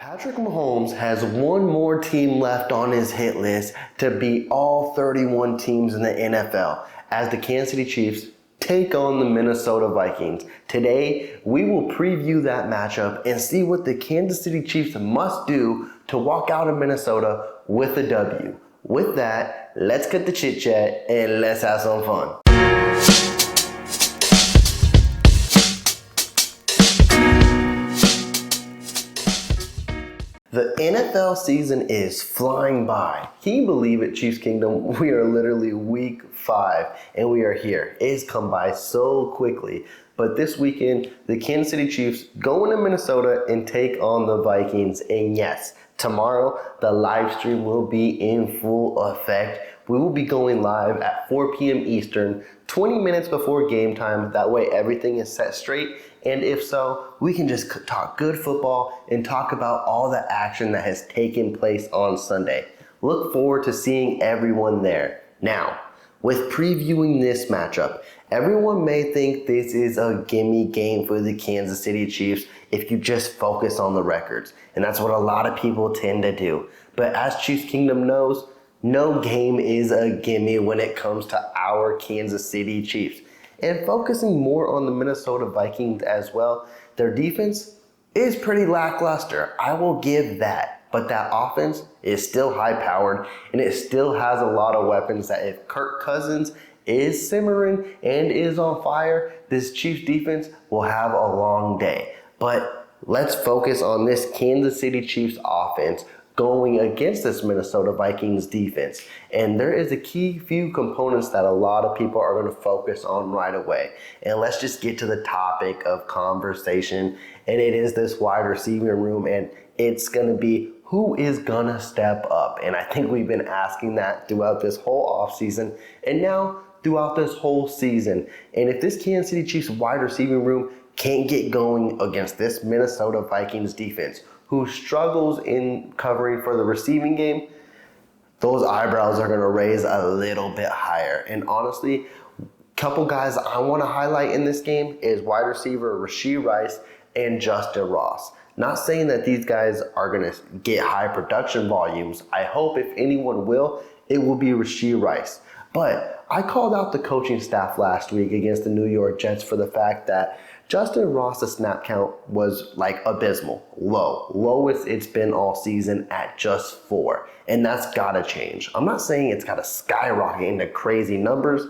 Patrick Mahomes has one more team left on his hit list to beat all 31 teams in the NFL as the Kansas City Chiefs take on the Minnesota Vikings. Today, we will preview that matchup and see what the Kansas City Chiefs must do to walk out of Minnesota with a W. With that, let's cut the chit chat and let's have some fun. The NFL season is flying by. Can you believe it, Chiefs Kingdom? We are literally week 5 and we are here. It's come by so quickly. But this weekend, the Kansas City Chiefs go into Minnesota and take on the Vikings. And yes, tomorrow the live stream will be in full effect. We will be going live at 4 p.m. Eastern, 20 minutes before game time. That way everything is set straight. And if so, we can just talk good football and talk about all the action that has taken place on Sunday. Look forward to seeing everyone there. Now, with previewing this matchup, everyone may think this is a gimme game for the Kansas City Chiefs if you just focus on the records. And that's what a lot of people tend to do. But as Chiefs Kingdom knows, no game is a gimme when it comes to our Kansas City Chiefs. And focusing more on the Minnesota Vikings as well, their defense is pretty lackluster. I will give that. But that offense is still high-powered, and it still has a lot of weapons that if Kirk Cousins is simmering and is on fire, this Chiefs defense will have a long day. But let's focus on this Kansas City Chiefs offense going against this Minnesota Vikings defense. And there is a key few components that a lot of people are going to focus on right away. And let's just get to the topic of conversation. And it is this wide receiving room, and it's going to be who is going to step up. And I think we've been asking that throughout this whole offseason and now throughout this whole season. And if this Kansas City Chiefs wide receiving room can't get going against this Minnesota Vikings defense, who struggles in covering for the receiving game, those eyebrows are going to raise a little bit higher. And honestly, a couple guys I want to highlight in this game is wide receiver Rashee Rice and Justin Ross. Not saying that these guys are going to get high production volumes. I hope if anyone will, it will be Rashee Rice. But I called out the coaching staff last week against the New York Jets for the fact that Justin Ross's snap count was like abysmal, lowest it's been all season at just 4. And that's got to change. I'm not saying it's got to skyrocket into crazy numbers,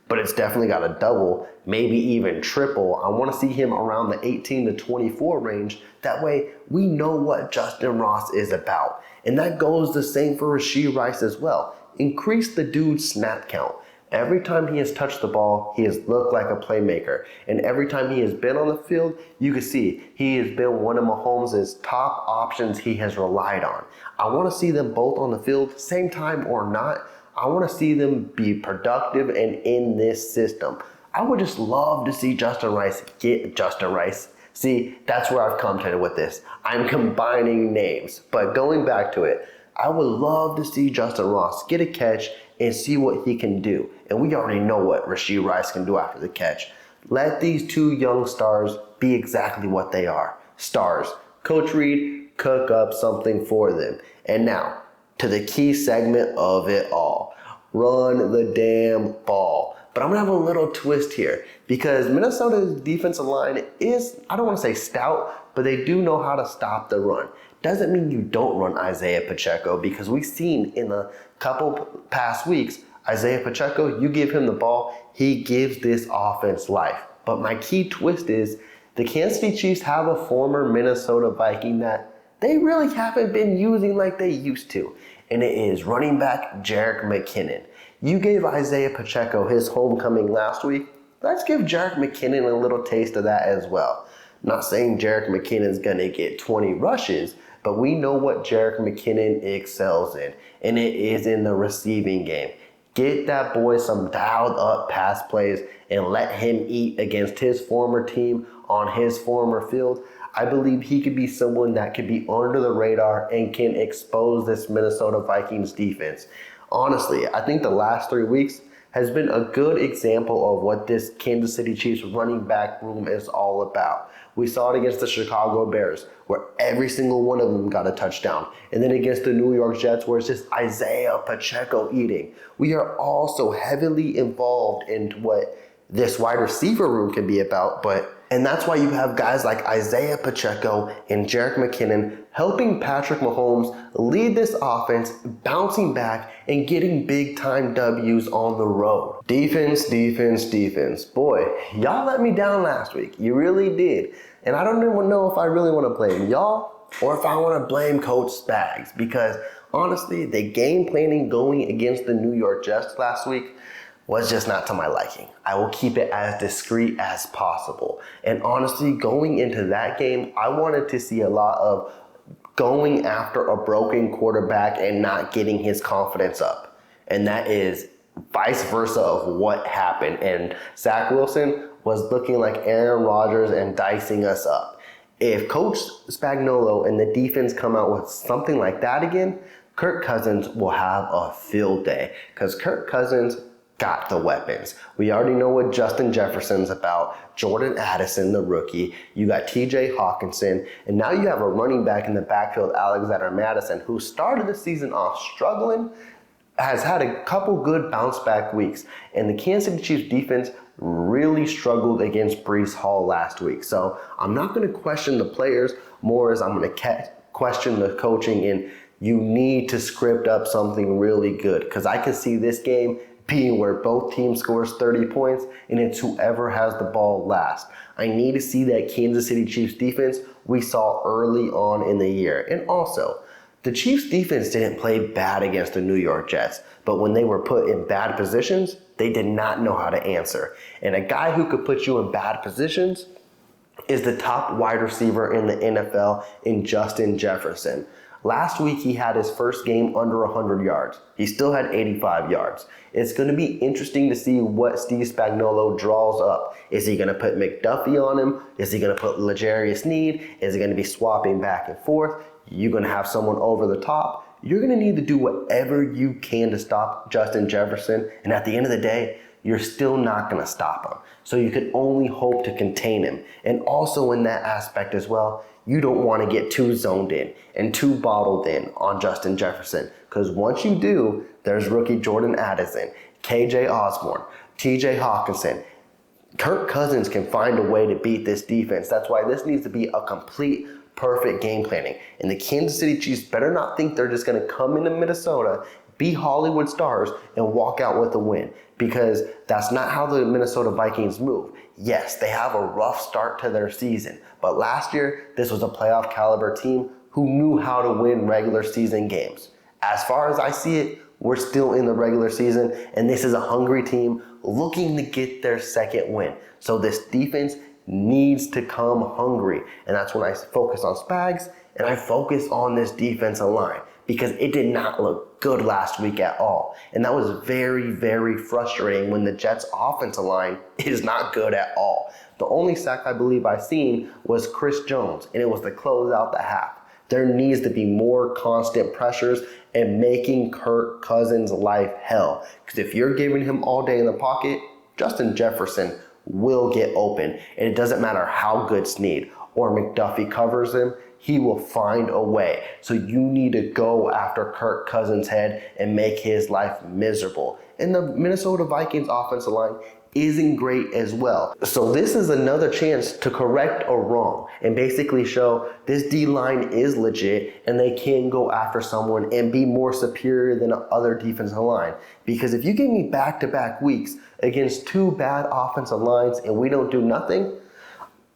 but it's definitely got to double, maybe even triple. I want to see him around the 18 to 24 range. That way we know what Justin Ross is about. And that goes the same for Rashee Rice as well. Increase the dude's snap count. Every time he has touched the ball, he has looked like a playmaker. And every time he has been on the field, you can see he has been one of Mahomes' top options he has relied on. I want to see them both on the field, same time or not. I want to see them be productive and in this system. I would just love to see Justin Rice get Justin Rice. See, that's where I've come to with this. I'm combining names. But going back to it, I would love to see Justin Ross get a catch and see what he can do. And we already know what Rashee Rice can do after the catch. Let these two young stars be exactly what they are. Stars. Coach Reed, cook up something for them. And now, to the key segment of it all. Run the damn ball. But I'm going to have a little twist here because Minnesota's defensive line is, I don't want to say stout, but they do know how to stop the run. Doesn't mean you don't run Isaiah Pacheco because we've seen in a couple past weeks, Isaiah Pacheco, you give him the ball, he gives this offense life. But my key twist is the Kansas City Chiefs have a former Minnesota Viking that they really haven't been using like they used to. And it is running back Jerick McKinnon. You gave Isaiah Pacheco his homecoming last week. Let's give Jerick McKinnon a little taste of that as well. Not saying Jerick McKinnon's going to get 20 rushes, but we know what Jerick McKinnon excels in, and it is in the receiving game. Get that boy some dialed up pass plays and let him eat against his former team on his former field. I believe he could be someone that could be under the radar and can expose this Minnesota Vikings defense. Honestly, I think the last 3 weeks, has been a good example of what this Kansas City Chiefs running back room is all about. We saw it against the Chicago Bears, where every single one of them got a touchdown. And then against the New York Jets, where it's just Isaiah Pacheco eating. We are also heavily involved in what this wide receiver room can be about, and that's why you have guys like Isaiah Pacheco and Jerick McKinnon helping Patrick Mahomes lead this offense, bouncing back and getting big time W's on the road. Defense, defense, defense. Boy, y'all let me down last week. You really did. And I don't even know if I really want to blame y'all or if I want to blame Coach Spags, because honestly, the game planning going against the New York Jets last week was just not to my liking. I will keep it as discreet as possible. And honestly, going into that game, I wanted to see a lot of going after a broken quarterback and not getting his confidence up. And that is vice versa of what happened. And Zach Wilson was looking like Aaron Rodgers and dicing us up. If Coach Spagnuolo and the defense come out with something like that again, Kirk Cousins will have a field day, because Kirk Cousins got the weapons. We already know what Justin Jefferson's about, Jordan Addison, the rookie. You got TJ Hawkinson, and now you have a running back in the backfield, Alexander Madison, who started the season off struggling, has had a couple good bounce back weeks, and the Kansas City Chiefs defense really struggled against Breece Hall last week. So I'm not going to question the players more as I'm going to question the coaching, and you need to script up something really good, because I can see this game being where both teams scores 30 points and it's whoever has the ball last. I need to see that Kansas City Chiefs defense we saw early on in the year. And also, the Chiefs defense didn't play bad against the New York Jets, but when they were put in bad positions, they did not know how to answer. And a guy who could put you in bad positions is the top wide receiver in the NFL in Justin Jefferson. Last week, he had his first game under 100 yards. He still had 85 yards. It's going to be interesting to see what Steve Spagnuolo draws up. Is he going to put McDuffie on him? Is he going to put L'Jarius Sneed? Is he going to be swapping back and forth? You're going to have someone over the top. You're going to need to do whatever you can to stop Justin Jefferson. And at the end of the day, you're still not going to stop him. So you can only hope to contain him. And also in that aspect as well, you don't want to get too zoned in and too bottled in on Justin Jefferson, because once you do, there's rookie Jordan Addison, KJ Osborne, TJ Hawkinson. Kirk Cousins can find a way to beat this defense. That's why this needs to be a complete, perfect game planning. And the Kansas City Chiefs better not think they're just going to come into Minnesota, be Hollywood stars, and walk out with a win, because that's not how the Minnesota Vikings move. Yes, they have a rough start to their season, but last year, this was a playoff caliber team who knew how to win regular season games. As far as I see it, we're still in the regular season, and this is a hungry team looking to get their second win. So this defense needs to come hungry, and that's when I focus on Spags and I focus on this defensive line, because it did not look good last week at all. And that was very, very frustrating when the Jets' offensive line is not good at all. The only sack I believe I've seen was Chris Jones, and it was to close out the half. There needs to be more constant pressures and making Kirk Cousins' life hell. Because if you're giving him all day in the pocket, Justin Jefferson will get open. And it doesn't matter how good Sneed or McDuffie covers him, he will find a way. So you need to go after Kirk Cousins' head and make his life miserable. And the Minnesota Vikings offensive line isn't great as well. So this is another chance to correct a wrong and basically show this D-line is legit and they can go after someone and be more superior than other defensive line. Because if you give me back-to-back weeks against two bad offensive lines and we don't do nothing,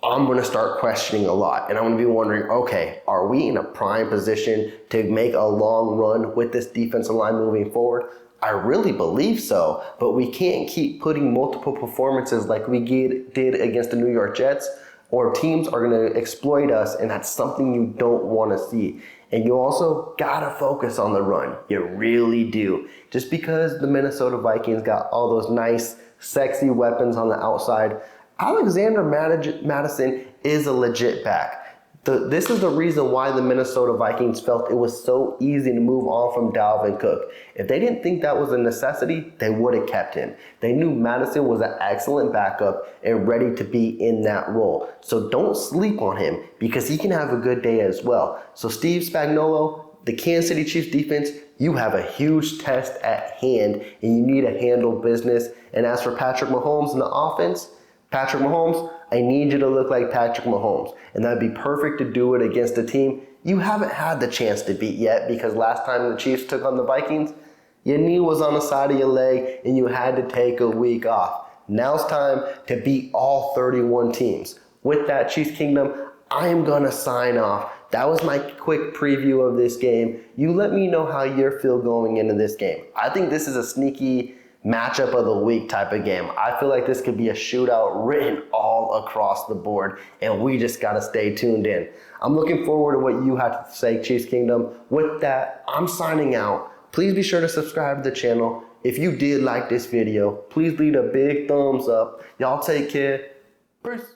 I'm going to start questioning a lot. And I'm going to be wondering, okay, are we in a prime position to make a long run with this defensive line moving forward? I really believe so, but we can't keep putting multiple performances like we did against the New York Jets, or teams are going to exploit us, and that's something you don't want to see. And you also got to focus on the run. You really do. Just because the Minnesota Vikings got all those nice, sexy weapons on the outside, Alexander Madison is a legit back. This is the reason why the Minnesota Vikings felt it was so easy to move on from Dalvin Cook. If they didn't think that was a necessity, they would have kept him. They knew Madison was an excellent backup and ready to be in that role. So don't sleep on him because he can have a good day as well. So Steve Spagnuolo, the Kansas City Chiefs defense, you have a huge test at hand and you need to handle business. And as for Patrick Mahomes and the offense, Patrick Mahomes, I need you to look like Patrick Mahomes. And that'd be perfect to do it against a team you haven't had the chance to beat yet, because last time the Chiefs took on the Vikings, your knee was on the side of your leg and you had to take a week off. Now it's time to beat all 31 teams. With that, Chiefs Kingdom, I am going to sign off. That was my quick preview of this game. You let me know how you feel going into this game. I think this is a sneaky matchup of the week type of game. I feel like this could be a shootout written all across the board, and we just got to stay tuned in. I'm looking forward to what you have to say, Chiefs Kingdom. With that, I'm signing out. Please be sure to subscribe to the channel. If you did like this video, please leave a big thumbs up. Y'all take care. Peace.